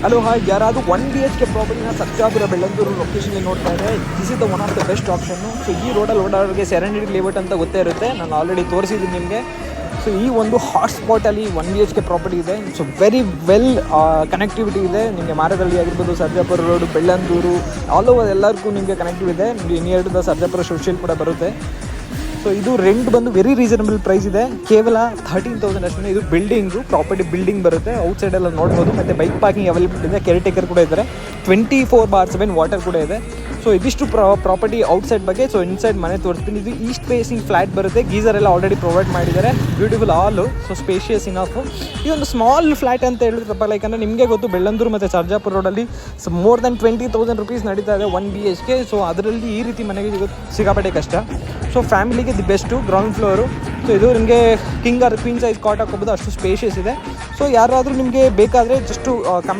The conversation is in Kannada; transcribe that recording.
ಹಲೋ ಹಾಯ್, ಯಾರಾದರೂ 1 BHK ಪ್ರಾಪರ್ಟಿನ ಸರ್ಜಾಪುರ ಬೆಳ್ಳಂದೂರು ಲೊಕೇಶನಲ್ಲಿ ನೋಡ್ತಾ ಇದ್ದರೆ this is the one of the best option. So ಈ ರೋಡಲ್ಲಿ ಓಡಾಡೋರಿಗೆ ಸೆರೆನಿಟಿ ಲೇಔಟ್ ಅಂತ ಗೊತ್ತೇ ಇರುತ್ತೆ, ನಾನು ಆಲ್ರೆಡಿ ತೋರಿಸಿದ್ದೀನಿ ನಿಮಗೆ. ಸೊ ಈ ಒಂದು ಹಾಟ್ ಸ್ಪಾಟಲ್ಲಿ 1 BHK ಪ್ರಾಪರ್ಟಿ ಇದೆ. ಸೊ ವೆರಿ ವೆಲ್ ಕನೆಕ್ಟಿವಿಟಿ ಇದೆ ನಿಮಗೆ. ಮಾರದಳ್ಳಿ ಆಗಿರ್ಬೋದು, Sarjapur road, Bellandur, all over ಎಲ್ಲರಿಗೂ ನಿಮಗೆ ಕನೆಕ್ಟಿವ್ ಇದೆ. Near to the Sarjapur social ಕೂಡ ಬರುತ್ತೆ. ಸೊ ಇದು ರೆಂಟ್ ಬಂದು ವೆರಿ ರೀಸನಬಲ್ ಪ್ರೈಸ್ ಇದೆ, ಕೇವಲ 13,000 ಅಷ್ಟೇ. ಇದು ಬಿಲ್ಡಿಂಗು, ಪ್ರಾಪರ್ಟಿ ಬಿಲ್ಡಿಂಗ್ ಬರುತ್ತೆ. ಔಟ್ಸೈಡ್ ಎಲ್ಲ ನೋಡ್ಬೋದು. ಮತ್ತು ಬೈಕ್ ಪಾರ್ಕಿಂಗ್ ಅವೈಲೇಬಲ್ ಇದೆ, ಕೇರ್ ಟೇಕರ್ ಕೂಡ ಇದ್ದಾರೆ, 24/7 ವಾಟರ್ ಕೂಡ ಇದೆ. ಸೊ ಇದಿಷ್ಟು ಪ್ರಾಪರ್ಟಿ ಔಟ್ಸೈಡ್ ಬಗ್ಗೆ. ಸೊ ಇನ್ಸೈಡ್ ಮನೆ ತೋರಿಸ್ತೀನಿ. ಇದು ಈಸ್ಟ್ ಫೇಸಿಂಗ್ ಫ್ಲ್ಯಾಟ್ ಬರುತ್ತೆ. ಗೀಸರ್ ಎಲ್ಲ ಆಲ್ರೆಡಿ ಪ್ರೊವೈಡ್ ಮಾಡಿದ್ದಾರೆ. ಬ್ಯೂಟಿಫುಲ್ ಹಾಲು, ಸೊ ಸ್ಪೇಷಿಯಸ್ ಇನಫ್. ಇದೊಂದು ಸ್ಮಾಲ್ ಫ್ಲ್ಯಾಟ್ ಅಂತ ಹೇಳಿದ್ರಪ್ಪ, ಯಾಕಂದರೆ ನಿಮಗೆ ಗೊತ್ತು ಬೆಳ್ಳಂದೂರು ಮತ್ತು ಸರ್ಜಾಪುರ ರೋಡಲ್ಲಿ ಮೋರ್ ದೆನ್ 20,000 ರೂಪೀಸ್ ನಡೀತಾ ಇದೆ 1 BHK. ಸೊ ಅದರಲ್ಲಿ ಈ ರೀತಿ ಮನೆಗೆ ಸಿಕ್ಕಾಪಟ್ಟೆ ಕಷ್ಟ. ಸೊ ಫ್ಯಾಮಿಲಿಗೆ the best, ground floor. So ಇದು ನಿಮಗೆ king or queen size cot ಹಾಕೋಬೋದು, ಅಷ್ಟು ಸ್ಪೇಷಿಯಸ್ ಇದೆ. ಸೊ ಯಾರಾದರೂ ನಿಮಗೆ ಬೇಕಾದರೆ ಜಸ್ಟು ಕಮೆಂಟ್